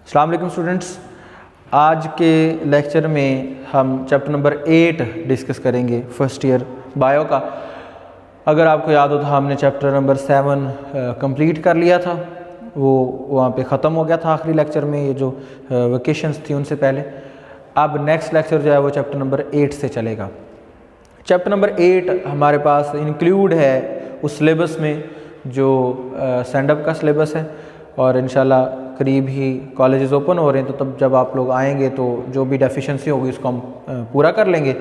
अस्सलाम वालेकुम स्टूडेंट्स, आज के लेक्चर में हम चैप्टर नंबर 8 डिस्कस करेंगे फर्स्ट ईयर बायो का। अगर आपको याद हो तो हमने चैप्टर नंबर 7 कंप्लीट कर लिया था, वो वहाँ पे ख़त्म हो गया था आखिरी लेक्चर में, ये जो वेकेशंस थी उनसे पहले। अब नेक्स्ट लेक्चर जो है वो चैप्टर नंबर 8 से चलेगा। चैप्टर नंबर 8 हमारे पास इंक्लूड है उस सिलेबस में जो स्टैंडअप का सिलेबस है, और इंशाल्लाह करीब ही कॉलेजेस ओपन हो रहे हैं, तो तब जब आप लोग आएंगे तो जो भी डेफिशिएंसी होगी उसको हम पूरा कर लेंगे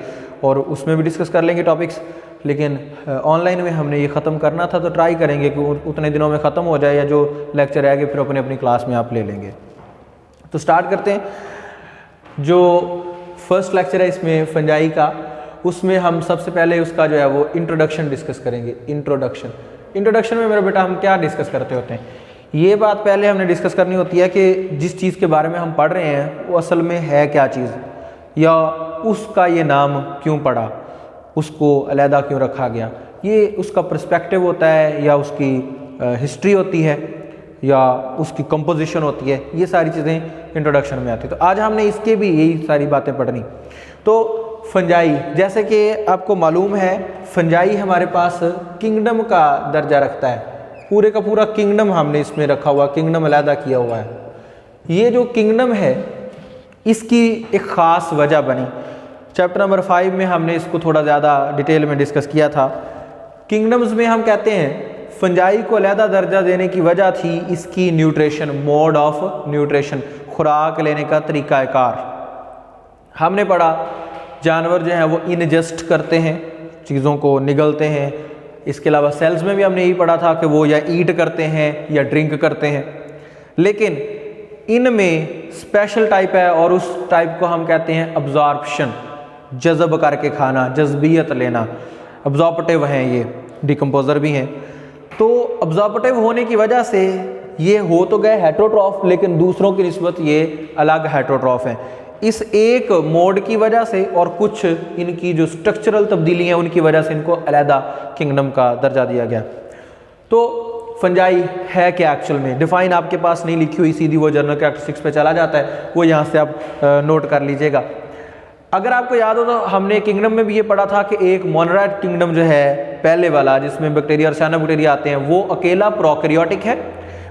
और उसमें भी डिस्कस कर लेंगे टॉपिक्स। लेकिन ऑनलाइन में हमने ये ख़त्म करना था, तो ट्राई करेंगे कि उतने दिनों में ख़त्म हो जाए, या जो लेक्चर आएंगे फिर अपनी अपनी क्लास में आप ले लेंगे। तो स्टार्ट करते हैं। जो फर्स्ट लेक्चर है इसमें फंजाई का, उसमें हम सबसे पहले उसका जो है वो इंट्रोडक्शन डिस्कस करेंगे। इंट्रोडक्शन में मेरा बेटा हम क्या डिस्कस करते होते हैं, ये बात पहले हमने डिस्कस करनी होती है कि जिस चीज़ के बारे में हम पढ़ रहे हैं वो असल में है क्या चीज़, या उसका ये नाम क्यों पड़ा, उसको अलहदा क्यों रखा गया, ये उसका पर्सपेक्टिव होता है, या उसकी हिस्ट्री होती है, या उसकी कंपोजिशन होती है। ये सारी चीज़ें इंट्रोडक्शन में आती है। तो आज हमने इसके भी यही सारी बातें पढ़नी। तो फंजाई, जैसे कि आपको मालूम है, फंजाई हमारे पास किंगडम का दर्जा रखता है। पूरे का पूरा किंगडम हमने इसमें रखा हुआ, किंगडम अलहदा किया हुआ है। ये जो किंगडम है इसकी एक ख़ास वजह बनी। चैप्टर नंबर 5 में हमने इसको थोड़ा ज़्यादा डिटेल में डिस्कस किया था। किंगडम्स में हम कहते हैं फंजाई को अलहदा दर्जा देने की वजह थी इसकी न्यूट्रिशन, मोड ऑफ न्यूट्रिशन, खुराक लेने का तरीक़ाकार। हमने पढ़ा जानवर जो हैं वो इनजस्ट करते हैं, चीज़ों को निगलते हैं। इसके अलावा सेल्स में भी हमने यही पढ़ा था कि वो या ईट करते हैं या ड्रिंक करते हैं। लेकिन इनमें स्पेशल टाइप है, और उस टाइप को हम कहते हैं अब्जॉर्प्शन, जज़ब करके खाना, जज्बियत लेना। अब्जॉर्प्टिव हैं, ये डिकम्पोजर भी हैं। तो अब्जॉर्प्टिव होने की वजह से ये हो तो गए हेटेरोट्रॉफ, लेकिन दूसरों की निस्बत ये अलग हेटेरोट्रॉफ हैं। इस एक मोड की वजह से और कुछ इनकी जो स्ट्रक्चरल तब्दीली हैं उनकी वजह से इनको अलहदा किंगडम का दर्जा दिया गया। तो फंजाई है क्या एक्चुअल में, डिफाइन आपके पास नहीं लिखी हुई, सीधी वो जर्नल कैरेक्टरिस्टिक्स पे चला जाता है, वो यहाँ से आप नोट कर लीजिएगा। अगर आपको याद हो तो हमने किंगडम में भी ये पढ़ा था कि एक मोनोरेट किंगडम जो है पहले वाला, जिसमें बैक्टीरिया और साइनोबैक्टीरिया आते हैं, वो अकेला प्रोकैरियोटिक है।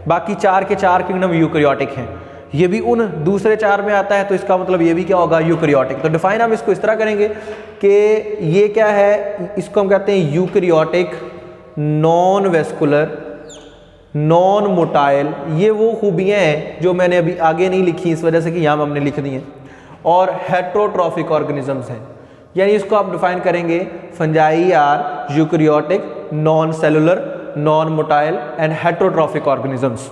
बाकी 4 के 4 किंगडम यूकैरियोटिक हैं। ये भी उन दूसरे 4 में आता है, तो इसका मतलब ये भी क्या होगा, यूकैरियोटिक। तो डिफाइन हम इसको इस तरह करेंगे कि ये क्या है, इसको हम कहते हैं eukaryotic, non vascular, non motile. ये वो खूबियाँ हैं जो मैंने अभी आगे नहीं लिखी इस वजह से कि यहाँ हमने लिख दी हैं, और हेटेरोट्रॉफिक ऑर्गेनिजम्स हैं। यानी इसको आप डिफाइन करेंगे, fungi are eukaryotic, non cellular, non motile and heterotrophic organisms.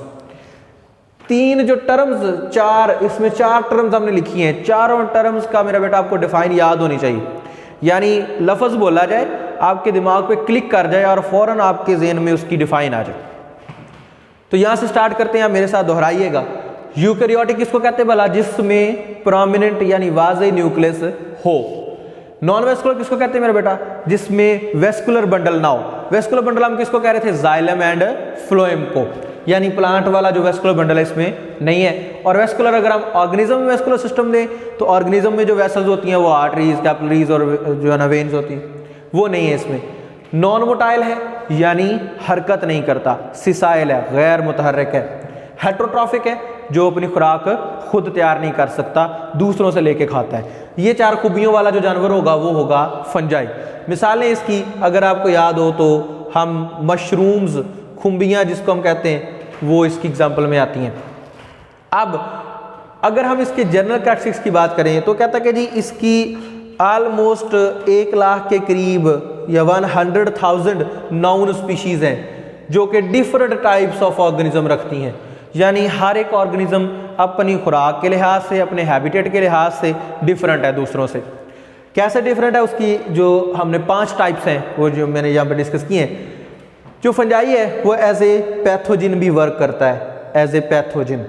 3 जो टर्म्स, 4 इसमें 4 टर्म्स हमने लिखी हैं। चारों टर्म्स का मेरा बेटा आपको डिफाइन याद होनी चाहिए, यानी लफ्ज़ बोला जाए, आपके दिमाग पे क्लिक कर जाए और फौरन आपके ज़हन में उसकी डिफाइन आ जाए। तो यहाँ से स्टार्ट करते हैं, आप मेरे साथ दोहराइएगा। यूकैरियोटिक किसको कहते हैं भला, जिसमें प्रोमिनेंट यानी वाज़े न्यूक्लियस हो। नॉन वेस्कुलर किसको कहते हैं मेरा बेटा, जिसमें वेस्कुलर बंडल ना हो। वेस्कुलर बंडल हम किसको कह रहे थे, जाइलम एंड फ्लोएम को, यानी प्लांट वाला जो वेस्कुलर बंडल है इसमें नहीं है। और वेस्कुलर अगर हम ऑर्गेनिज्म में वेस्कुलर सिस्टम दें, तो ऑर्गेनिज्म में जो वेसल्स होती हैं वो आर्टरीज, कैपिलरीज और जो है ना वेन्स होती हैं, वो नहीं है इसमें। नॉन मोटाइल है, यानी हरकत नहीं करता, सिसाइल है, गैर मुतहर्रिक है। हेटेरोट्रॉफिक है, जो अपनी खुराक खुद तैयार नहीं कर सकता, दूसरों से लेके खाता है। ये 4 खूबियों वाला जो जानवर होगा वो होगा फंजाई। मिसालें इसकी अगर आपको याद हो तो हम मशरूम्स, खुम्बियाँ जिसको हम कहते हैं, वो इसकी एग्जाम्पल में आती हैं। अब अगर हम इसके जनरल कैरेक्टरिस्टिक्स की बात करें तो कहता है कि जी इसकी ऑलमोस्ट 1 लाख के करीब या 100,000 नाउन स्पीशीज़ हैं, जो कि डिफरेंट टाइप्स ऑफ ऑर्गेनिज्म रखती हैं। यानी हर एक ऑर्गेनिज्म अपनी खुराक के लिहाज से, अपने हैबिटेट के लिहाज से डिफरेंट है दूसरों से। कैसे डिफरेंट है, उसकी जो हमने 5 टाइप्स हैं वो जो मैंने यहाँ पर डिस्कस किए हैं। जो फंजाई है वो एज ए पैथोजिन भी वर्क करता है, एज ए पैथोजिन।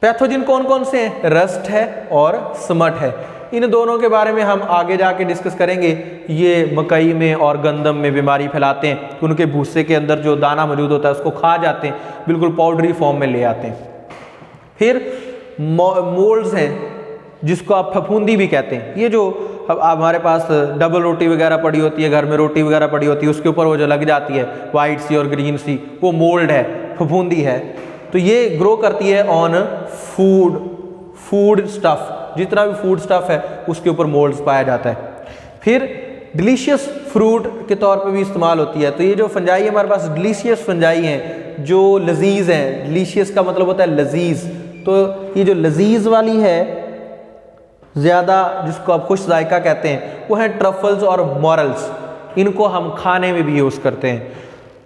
पैथोजिन कौन कौन से हैं, रस्ट है और स्मट है। इन दोनों के बारे में हम आगे जाके डिस्कस करेंगे। ये मकई में और गंदम में बीमारी फैलाते हैं, तो उनके भूसे के अंदर जो दाना मौजूद होता है उसको खा जाते हैं, बिल्कुल पाउडरी फॉर्म में ले आते हैं। फिर मोल्ड्स हैं जिसको आप फफूंदी भी कहते हैं। ये जो अब हमारे पास डबल रोटी वगैरह पड़ी होती है, घर में रोटी वगैरह पड़ी होती है, उसके ऊपर वो जो लग जाती है वाइट सी और ग्रीन सी, वो मोल्ड है, फफूंदी है। तो ये ग्रो करती है ऑन फूड स्टफ, जितना भी फूड स्टफ है उसके ऊपर मोल्ड्स पाया जाता है। फिर डिलीशियस फ्रूट के तौर पे भी इस्तेमाल होती है। तो ये जो फंजाई है हमारे पास डिलीशियस फंजाई हैं जो लजीज हैं। डिलीशियस का मतलब होता है लजीज। तो ये जो लजीज वाली है ज़्यादा, जिसको आप खुश जायका कहते हैं, वो हैं ट्रफल्स और मॉरल्स। इनको हम खाने में भी यूज़ करते हैं।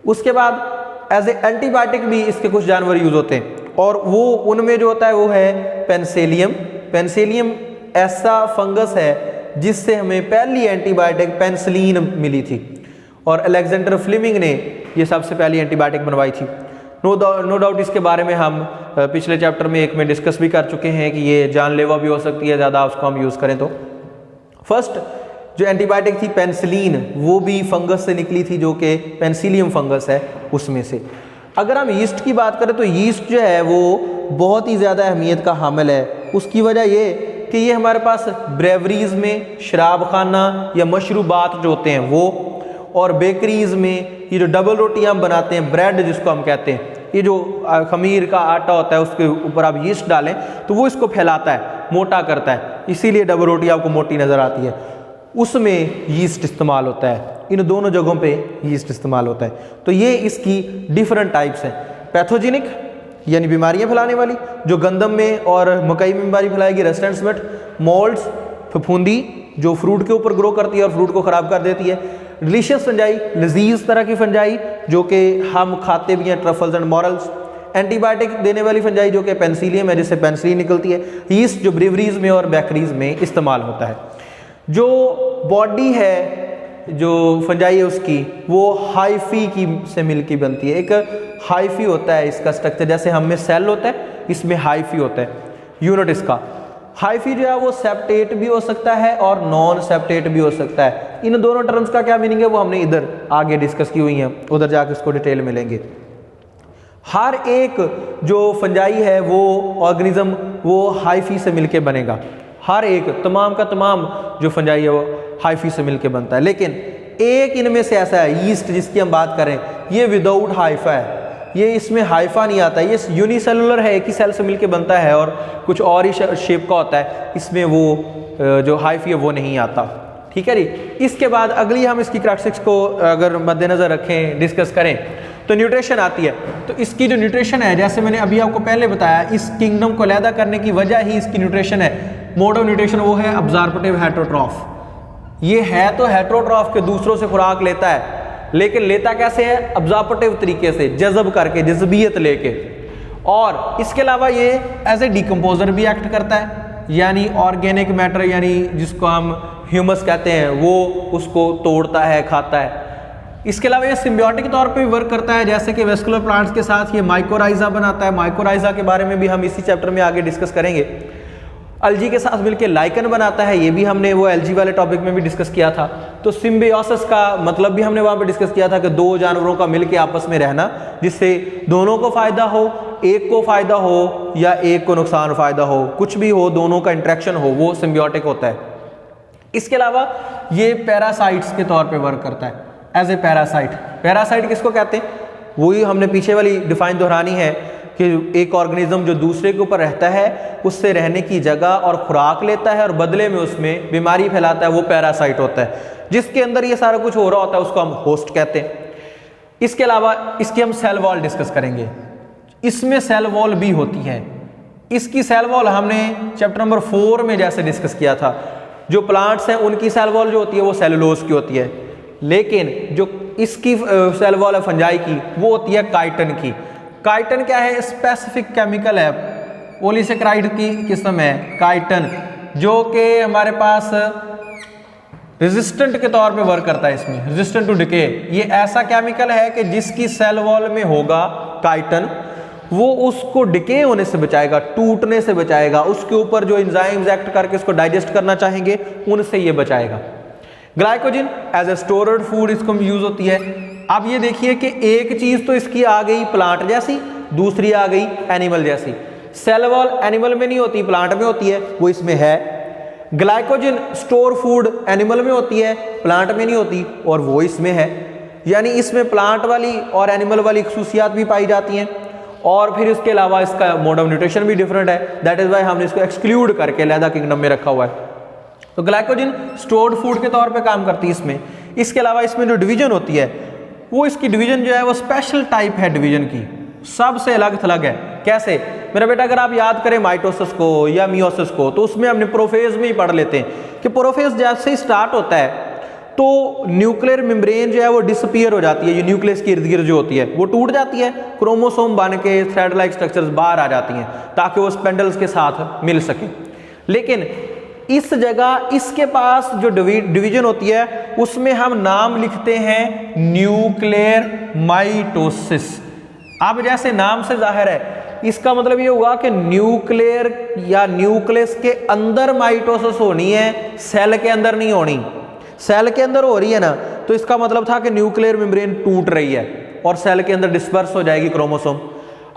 उसके बाद एज ए एंटीबायोटिक भी इसके कुछ जानवर यूज़ होते हैं, और वो उनमें जो होता है वो है पेनिसिलियम। पेनिसिलियम ऐसा फंगस है जिससे हमें पहली एंटीबायोटिक पेनिसिलिन मिली थी, और अलेक्जेंडर फ्लेमिंग ने ये सबसे पहली एंटीबायोटिक बनवाई थी। नो डाउट इसके बारे में हम पिछले चैप्टर में एक में डिस्कस भी कर चुके हैं कि ये जानलेवा भी हो सकती है ज़्यादा उसको हम यूज़ करें तो। फर्स्ट जो एंटीबायोटिक थी पेनिसिलिन, वो भी फंगस से निकली थी जो कि पेनिसिलियम फंगस है उसमें से। अगर हम यीस्ट की बात करें तो यीस्ट जो है वो बहुत ही ज़्यादा अहमियत का हामिल है। उसकी वजह ये कि ये हमारे पास ब्रेवरीज में, शराब खाना या मशरूबात जो होते हैं वो, और बेकरीज में ये जो डबल रोटियां हम बनाते हैं, ब्रेड जिसको हम कहते हैं, ये जो खमीर का आटा होता है उसके ऊपर आप यीस्ट डालें तो वो इसको फैलाता है, मोटा करता है, इसीलिए डबल रोटी आपको मोटी नज़र आती है। उसमें यीस्ट इस्तेमाल होता है, इन दोनों जगहों पे यीस्ट इस्तेमाल होता है। तो ये इसकी डिफरेंट टाइप्स हैं। पैथोजेनिक यानी बीमारियां फैलाने वाली, जो गंदम में और मकई में बीमारी फैलाएगी, रेजिस्टेंट स्मेट। मोल्ड्स, फफूंदी जो फ्रूट के ऊपर ग्रो करती है और फ्रूट को ख़राब कर देती है। डिलीशियस फंजाई, लजीज तरह की फंजाई जो कि हम खाते भी हैं, ट्रफल्स एंड मॉरल्स। एंटीबायोटिक देने वाली फंजाई जो कि पेनिसिलियम है, जिससे पेनिसिलिन निकलती है। यीस्ट जो ब्रीवरीज में और बेकरीज में इस्तेमाल होता है। जो बॉडी है जो फंजाई है उसकी, वो हाइफी की से मिलकर बनती है। एक हाइफी होता है इसका स्ट्रक्चर, जैसे हम में सेल होता है, इसमें हाइफी होता है यूनिट इसका। हाइफी जो है वो सेप्टेट भी हो सकता है और नॉन सेप्टेट भी हो सकता है। इन दोनों टर्म्स का क्या मीनिंग है वो हमने इधर आगे डिस्कस की हुई है, उधर जाके उसको डिटेल में लेंगे। हर एक जो फंजाई है वो ऑर्गेनिज्म वो हाइफी से मिलके बनेगा। हर एक तमाम का तमाम जो फंजाई है वो हाइफी से मिलके बनता है। लेकिन एक इनमें से ऐसा है, यीस्ट जिसकी हम बात करें, ये विदाउट हाइफा है, ये इसमें हाइफा नहीं आता, ये यूनिसेलुलर है, एक ही सेल से मिलके बनता है और कुछ और ही शेप का होता है, इसमें वो जो हाइफी है वो नहीं आता। ठीक है जी। इसके बाद अगली हम इसकी कैरेक्टरिस्टिक्स को अगर मद्देनज़र रखें, डिस्कस करें तो न्यूट्रिशन आती है। तो इसकी जो न्यूट्रिशन है, जैसे मैंने अभी आपको पहले बताया, इस किंगडम को अलहदा करने की वजह ही इसकी न्यूट्रिशन है। मोड ऑफ न्यूट्रिशन वो है अब्जॉर्प्टिव हेटरोट्रॉफ। ये है तो हेटरोट्रॉफ के दूसरों से खुराक लेता है, लेकिन लेता कैसे है? अब्जॉर्प्टिव तरीके से, जज़ब करके, जज़बियत लेके। और इसके अलावा ये एज ए डिकम्पोजर भी एक्ट करता है, यानी ऑर्गेनिक मैटर यानी जिसको हम ह्यूमस कहते हैं वो उसको तोड़ता है, खाता है। इसके अलावा ये सिम्बियोटिक तौर पे भी वर्क करता है, जैसे कि वेस्कुलर प्लांट्स के साथ ये माइकोराइजा बनाता है। माइकोराइजा के बारे में भी हम इसी चैप्टर में आगे डिस्कस करेंगे। अलजी के साथ मिलकर लाइकन बनाता है, ये भी हमने वो एलजी वाले टॉपिक में भी डिस्कस किया था। तो सिम्बियोसिस का मतलब भी हमने वहाँ पे डिस्कस किया था कि दो जानवरों का मिलकर आपस में रहना, जिससे दोनों को फ़ायदा हो, एक को फ़ायदा हो या एक को नुकसान फ़ायदा हो, कुछ भी हो, दोनों का इंट्रैक्शन हो, वो सिम्बियोटिक होता है। इसके अलावा ये पैरासाइट्स के तौर पे वर्क करता है, एज ए पैरासाइट। पैरासाइट किसको कहते हैं? वही हमने पीछे वाली डिफाइन दोहरानी है कि एक ऑर्गेनिज्म जो दूसरे के ऊपर रहता है, उससे रहने की जगह और खुराक लेता है और बदले में उसमें बीमारी फैलाता है, वो पैरासाइट होता है। जिसके अंदर ये सारा कुछ हो रहा होता है उसको हम होस्ट कहते हैं। इसके अलावा इसकी हम सेल वॉल डिस्कस करेंगे। इसमें सेल वॉल भी होती है। इसकी सेल वॉल हमने चैप्टर नंबर 4 में जैसे डिस्कस किया था। जो प्लांट्स हैं उनकी सेल वॉल जो होती है वो सेलुलोज की होती है, लेकिन जो इसकी सेल वॉल है फंजाई की, वो होती है काइटन की। काइटन क्या है? स्पेसिफिक केमिकल है, पॉलीसेकेराइड की किस्म है काइटन, जो कि हमारे पास रेजिस्टेंट के तौर पे वर्क करता है। इसमें रेजिस्टेंट टू डिके, ये ऐसा केमिकल है कि जिसकी सेल वॉल में होगा काइटन, वो उसको डिके होने से बचाएगा, टूटने से बचाएगा, उसके ऊपर जो एंजाइम्स एक्ट करके उसको डाइजेस्ट करना चाहेंगे उनसे ये बचाएगा। Glycogen as a stored food इसको यूज होती है। अब ये देखिए कि एक चीज तो इसकी आ गई प्लांट जैसी, दूसरी आ गई एनिमल जैसी। सेल वॉल एनिमल में नहीं होती, प्लांट में होती है, वो इसमें है। ग्लाइकोजन स्टोर फूड एनिमल में होती है, प्लांट में नहीं होती, और वो इसमें है। यानी इसमें प्लांट वाली और एनिमल वाली खसूसियात भी पाई जाती हैं। और फिर इसके अलावा इसका मोड ऑफ न्यूट्रिशन भी डिफरेंट है, दैट इज वाई हमने इसको एक्सक्लूड करके अलहदा किंगडम में रखा हुआ है। तो ग्लाइकोजन स्टोर्ड फूड के तौर पे काम करती है इसमें। इसके अलावा इसमें जो डिवीजन होती है वो इसकी डिवीजन जो है वो स्पेशल टाइप है डिवीजन की, सबसे अलग थलग है। कैसे मेरा बेटा, अगर आप याद करें माइटोसिस को या मियोसिस को, तो उसमें हमने प्रोफेज में ही पढ़ लेते हैं कि प्रोफेज जैसे ही स्टार्ट होता है तो न्यूक्लियर मेम्ब्रेन जो है वो डिसअपीयर हो जाती है, ये न्यूक्लियस के इर्द गिर्द जो होती है वो टूट जाती है, क्रोमोसोम बन के थ्रेड लाइक स्ट्रक्चर्स बाहर आ जाती हैं ताकि वो स्पेंडल्स के साथ मिल सके। लेकिन इस जगह इसके पास जो डिवीजन होती है उसमें हम नाम लिखते हैं न्यूक्लियर माइटोसिस। अब जैसे नाम से जाहिर है, इसका मतलब ये हुआ कि न्यूक्लियर या न्यूक्लियस के अंदर माइटोसिस होनी है, सेल के अंदर नहीं होनी। सेल के अंदर हो रही है ना, तो इसका मतलब था कि न्यूक्लियर मेम्ब्रेन टूट रही है और सेल के अंदर डिस्पर्स हो जाएगी क्रोमोसोम।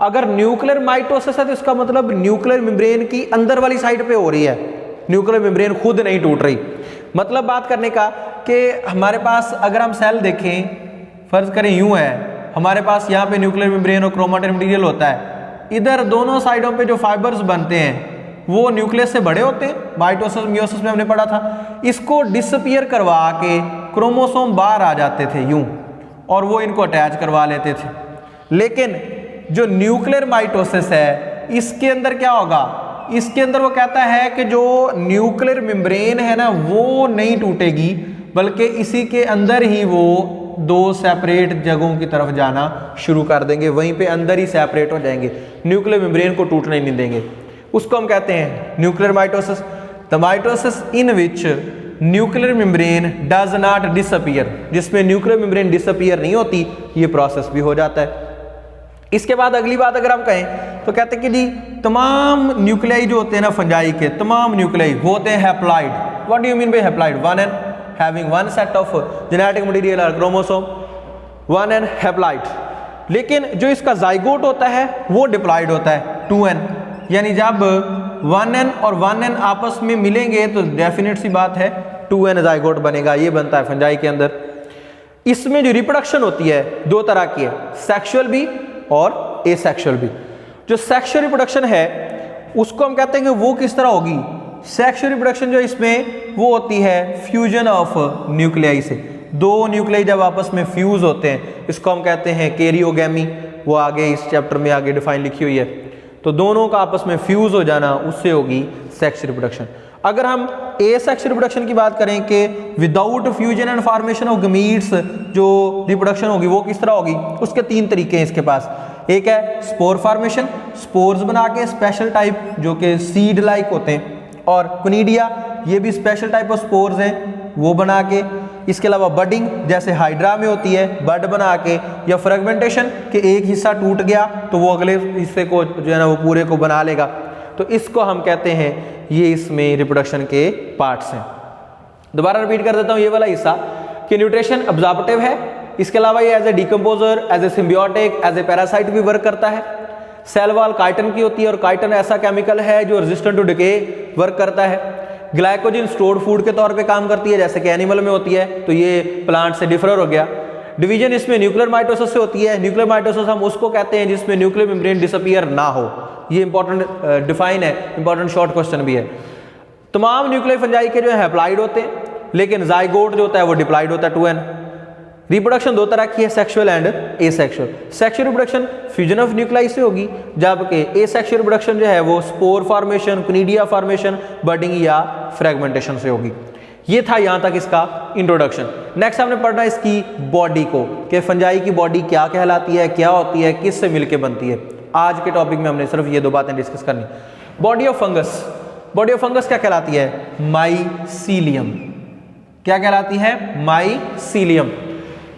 अगर न्यूक्लियर माइटोसिस है तो इसका मतलब न्यूक्लियर मेम्ब्रेन की अंदर वाली साइड पे हो रही है, न्यूक्लियर मेम्ब्रेन खुद नहीं टूट रही। मतलब बात करने का कि हमारे पास अगर हम सेल देखें, फर्ज करें यूं है, हमारे पास यहाँ पे न्यूक्लियर मेम्ब्रेन और क्रोमैटिन मटेरियल होता है, इधर दोनों साइडों पे जो फाइबर्स बनते हैं वो न्यूक्लियस से बड़े होते हैं, माइटोसिस मियोसिस में हमने पढ़ा था। इसको डिसअपीयर करवा के क्रोमोसोम बाहर आ जाते थे यूं, और वो इनको अटैच करवा लेते थे। लेकिन जो न्यूक्लियर माइटोसिस है इसके अंदर क्या होगा, इसके अंदर वो कहता है कि जो न्यूक्लियर मेम्ब्रेन है ना वो नहीं टूटेगी, बल्कि इसी के अंदर ही वो दो सेपरेट जगहों की तरफ जाना शुरू कर देंगे, वहीं पे अंदर ही सेपरेट हो जाएंगे, न्यूक्लियर मेम्ब्रेन को टूटने नहीं देंगे। उसको हम कहते हैं nuclear mitosis. The mitosis in which nuclear membrane does not disappear, जिसमें न्यूक्लियर मेम्ब्रेन डिसअपीयर नहीं होती, ये प्रोसेस भी हो जाता है। इसके बाद अगली बात अगर हम कहें तो कहते हैं कि जी तमाम न्यूक्लियाई जो होते हैं ना फंजाई के, तमाम न्यूक्लियाई होते हैं haploid. What do you mean by haploid? One n having one set of genetic material और क्रोमोसोम, वन एन हैप्लॉइड। लेकिन जो इसका जाइगोट होता है वो डिप्लॉइड होता है, 2n। यानी जब 1n और 1n आपस में मिलेंगे तो डेफिनेट सी बात है 2n जाइगोट बनेगा, ये बनता है फंजाई के अंदर। इसमें जो रिप्रोडक्शन होती है दो तरह की है, सेक्सुअल भी और एसेक्सुअल भी। जो सेक्सुअल रिप्रोडक्शन है उसको हम कहते हैं कि वो किस तरह होगी, सेक्सुअल रिप्रोडक्शन जो इसमें वो होती है फ्यूजन ऑफ न्यूक्लियाई से। दो न्यूक्लियाई जब आपस में फ्यूज होते हैं इसको हम कहते हैं कैरियोगैमी, वो आगे इस चैप्टर में आगे डिफाइन लिखी हुई है। तो दोनों का आपस में फ्यूज हो जाना, उससे होगी सेक्स रिप्रोडक्शन। अगर हम एसेक्स रिप्रोडक्शन की बात करें कि without fusion and formation of gametes जो रिप्रोडक्शन होगी वो किस तरह होगी, उसके तीन तरीके हैं इसके पास। एक है स्पोर फॉर्मेशन, स्पोर्स बना के स्पेशल टाइप जो कि सीड लाइक होते हैं, और कुनीडिया ये भी स्पेशल टाइप ऑफ स्पोर्स हैं वो बना के। इसके अलावा बडिंग जैसे हाइड्रा में होती है, बड बना के, या फ्रेगमेंटेशन कि एक हिस्सा टूट गया तो वो अगले हिस्से को जो है ना वो पूरे को बना लेगा। तो इसको हम कहते हैं, ये इसमें रिप्रोडक्शन के पार्ट्स हैं। दोबारा रिपीट कर देता हूँ ये वाला हिस्सा कि न्यूट्रिशन अब्जॉर्प्टिव है, इसके अलावा ये as a decomposer, as a symbiotic, as a parasite भी वर्क करता है। सेल वॉल काइटन की होती है और काइटन ऐसा केमिकल है जो रेजिस्टेंट टू डिके वर्क करता है। ग्लाइकोजन स्टोर्ड फूड के तौर पे काम करती है जैसे कि एनिमल में होती है, तो ये प्लांट से डिफर हो गया। डिवीजन इसमें न्यूक्लियर माइटोसिस से होती है। न्यूक्लियर माइटोसिस हम उसको कहते हैं जिसमें न्यूक्लियर मेम्ब्रेन डिसअपीयर ना हो। ये इंपॉर्टेंट डिफाइन है, इंपॉर्टेंट शॉर्ट क्वेश्चन भी है। तमाम न्यूक्लियर फंजाई के जो है हैप्लॉइड होते हैं, लेकिन जाइगोट जो होता है वो डिप्लॉइड होता है, 2n। रिप्रोडक्शन दो तरह की है, sexual and asexual. Sexual reproduction fusion of nuclei से होगी, जबकि एसेक्सुअल रिप्रोडक्शन जो है वो स्पोर फॉर्मेशन, क्निडिया फॉर्मेशन, बडिंग या फ्रेगमेंटेशन से होगी। ये था यहाँ तक इसका इंट्रोडक्शन। नेक्स्ट हमने पढ़ना इसकी बॉडी को, कि फंजाई की बॉडी क्या कहलाती है, क्या होती है, किससे मिलके बनती है। आज के टॉपिक में हमने सिर्फ ये दो बातें डिस्कस करनी। Body of fungus, body of fungus क्या कहलाती है? माइसीलियम। क्या कहलाती है? Mycelium.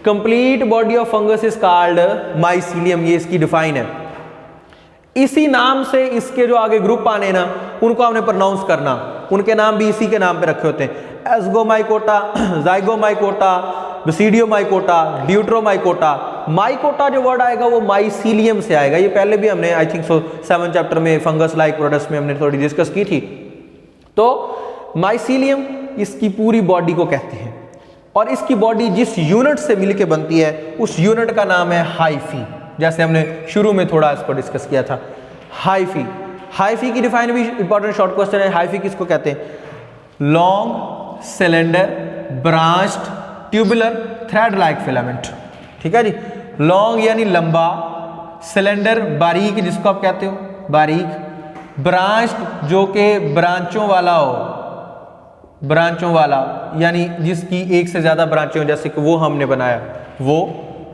Complete body of fungus is called mycelium, ये इसकी डिफाइन है। इसी नाम से इसके जो आगे ग्रुप आने ना उनको हमने प्रोनाउंस करना, उनके नाम भी इसी के नाम पे रखे होते हैं। एस्गोमाइकोटा, जाइगोमाइकोटा, बेसिडियोमाइकोटा, ड्यूट्रोमाइकोटा, माइकोटा जो वर्ड आएगा वो माइसीलियम से आएगा। ये पहले भी हमने आई थिंक सो 7 चैप्टर में फंगस लाइक प्रोडक्ट्स में हमने थोड़ी डिस्कस की थी। तो माइसीलियम इसकी पूरी बॉडी को कहते हैं और इसकी बॉडी जिस यूनिट से मिलके बनती है उस यूनिट का नाम है हाइफी। जैसे हमने शुरू में थोड़ा इसको डिस्कस किया था, हाइफी। हाइफी की डिफाइन भी इंपॉर्टेंट शॉर्ट क्वेश्चन है। हाइफी किसको कहते हैं? Long cylinder branched tubular thread like filament. ठीक है जी, लॉन्ग यानी लंबा, सिलेंडर बारीक जिसको आप कहते हो बारीक, ब्रांच्ड जो कि ब्रांचों वाला हो, ब्रांचों वाला यानी जिसकी एक से ज्यादा ब्रांचें हो, जैसे कि वो हमने बनाया वो,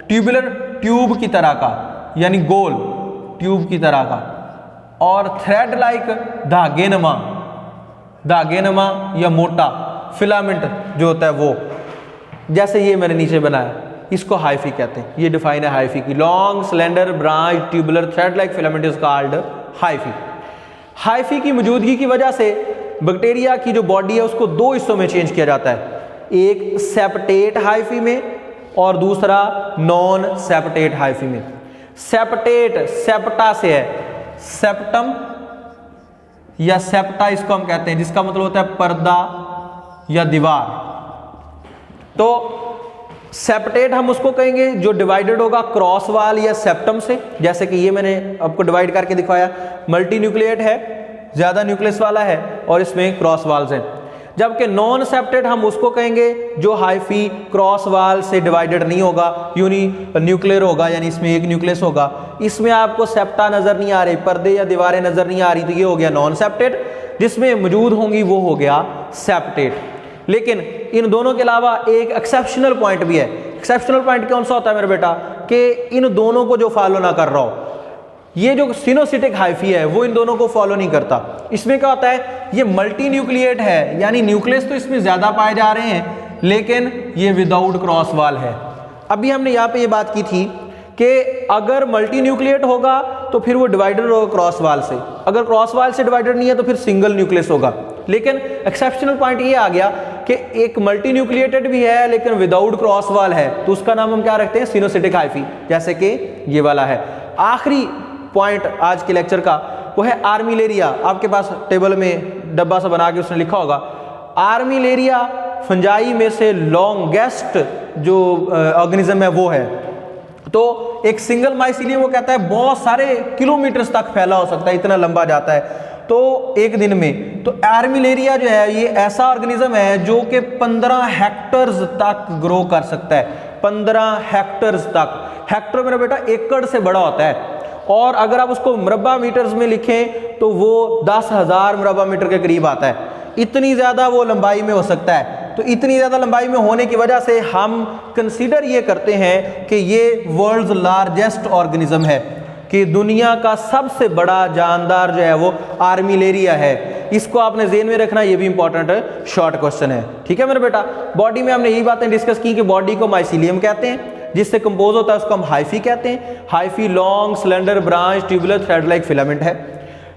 ट्यूबुलर ट्यूब की तरह का यानी गोल ट्यूब की तरह का, और थ्रेड लाइक धागे नमा या मोटा फिलामेंट जो होता है वो, जैसे ये मैंने नीचे बनाया इसको हाइफी कहते हैं। ये डिफाइन है हाइफी की, long cylinder branch tubular thread like filament is called hyphae. Hyphae की मौजूदगी की वजह से बैक्टीरिया की जो बॉडी है उसको दो हिस्सों में चेंज किया जाता है, एक सेप्टेट हाइफी में और दूसरा नॉन सेप्टेट हाइफी में। सेप्टेट सेप्टा से है, सेप्टम या सेप्टा इसको हम कहते हैं, जिसका मतलब होता है पर्दा या दीवार। तो सेप्टेट हम उसको कहेंगे जो डिवाइडेड होगा क्रॉस वाल या सेप्टम से, जैसे कि ये मैंने आपको डिवाइड करके दिखाया, मल्टी न्यूक्लिएट है, ज्यादा न्यूक्लियस वाला है और इसमें क्रॉस वाल्स हैं। जबकि नॉन सेप्टेड हम उसको कहेंगे जो हाइफी क्रॉस वाल से डिवाइडेड नहीं होगा, यूनी न्यूक्लियर होगा, यानी इसमें एक न्यूक्लियस होगा। इसमें आपको सेप्टा नजर नहीं आ रही, पर्दे या दीवारें नजर नहीं आ रही, तो ये हो गया नॉन सेप्टेड। जिसमें मौजूद होंगी वो हो गया सेप्टेड। लेकिन इन दोनों के अलावा एक एक्सेप्शनल पॉइंट भी है। एक्सेप्शनल पॉइंट कौन सा होता है मेरे बेटा? कि इन दोनों को जो फॉलो ना कर रहा हो, ये जो सिनोसिटिक हाइफी है वो इन दोनों को फॉलो नहीं करता। इसमें क्या होता है, ये मल्टी न्यूक्लिएट है, यानी न्यूक्लियस तो इसमें ज्यादा पाए जा रहे हैं लेकिन ये विदाउट क्रॉस वाल है। अभी हमने यहाँ पे ये बात की थी कि अगर मल्टी न्यूक्लिएट होगा तो फिर वो डिवाइडेड होगा क्रॉस वाल से, अगर क्रॉस वाल से डिवाइडेड नहीं है तो फिर सिंगल न्यूक्लियस होगा। लेकिन एक्सेप्शनल पॉइंट ये आ गया कि एक मल्टी न्यूक्लिएटेड भी है लेकिन विदाउट क्रॉस वाल है, तो उसका नाम हम क्या रखते हैं? सिनोसिटिक हाइफी, जैसे कि ये वाला है। आखिरी पॉइंट आज के लेक्चर का वो है आर्मिलेरिया। आपके पास टेबल में डब्बा सा बना के उसने लिखा होगा आर्मिलेरिया फंजाई में से लॉन्गेस्ट जो ऑर्गेनिज्म है वो है। तो एक सिंगल माइसीलियम वो कहता है बहुत सारे किलोमीटर्स तक फैला हो सकता है, इतना लंबा जाता है तो एक दिन में। तो आर्मिलेरिया जो है ये ऐसा ऑर्गेनिज्म है जो कि 15 हेक्टर्स तक ग्रो कर सकता है, 15 हेक्टर्स तक। हेक्टर मेरा बेटा एकड़ से बड़ा होता है, और अगर आप उसको मुरब्बा मीटर्स में लिखें तो वो 10,000 मुरब्बा मीटर के करीब आता है। इतनी ज़्यादा वो लंबाई में हो सकता है। तो इतनी ज़्यादा लंबाई में होने की वजह से हम कंसीडर ये करते हैं कि ये वर्ल्ड्स लार्जेस्ट ऑर्गेनिज्म है, कि दुनिया का सबसे बड़ा जानदार जो है वो आर्मिलेरिया है। इसको आपने ज़हन में रखना, ये भी इंपॉर्टेंट शॉर्ट क्वेश्चन है। ठीक है मेरे बेटा, बॉडी में हमने यही बातें डिस्कस की कि बॉडी को माइसीलियम कहते हैं, जिससे कंपोज होता है उसको हम हाइफी कहते हैं। Hyphae long cylinder branch tubular thread like filament है।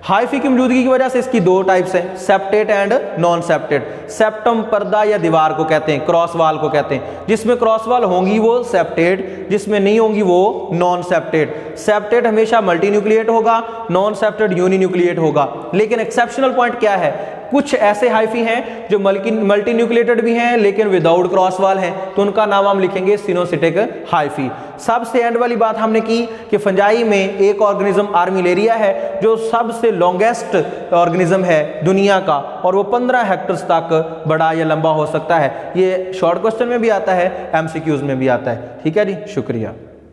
हाइफी की मौजूदगी की वजह से इसकी दो टाइप्स हैं, septate and non septate. Septum पर्दा या दीवार को कहते हैं, क्रॉस वाल को कहते हैं। जिसमें क्रॉस वाल होंगी वो सेप्टेट, जिसमें नहीं होंगी वो नॉन सेप्टेट। सेप्टेट हमेशा मल्टी न्यूक्लिएट होगा, नॉन सेप्टेट यूनी न्यूक्लिएट होगा। लेकिन एक्सेप्शनल पॉइंट क्या है, कुछ ऐसे हाइफी हैं जो मल्टी न्यूक्लिएटेड भी हैं लेकिन विदाउट क्रॉस वाल हैं, तो उनका नाम हम लिखेंगे सिनोसिटिक हाइफी। सबसे एंड वाली बात हमने की कि फंजाई में एक ऑर्गेनिज्म आर्मिलेरिया है जो सबसे लॉन्गेस्ट ऑर्गेनिज्म है दुनिया का, और वो 15 हेक्टर्स तक बड़ा या लंबा हो सकता है। ये शॉर्ट क्वेश्चन में भी आता है, MCQs में भी आता है। ठीक है जी, शुक्रिया।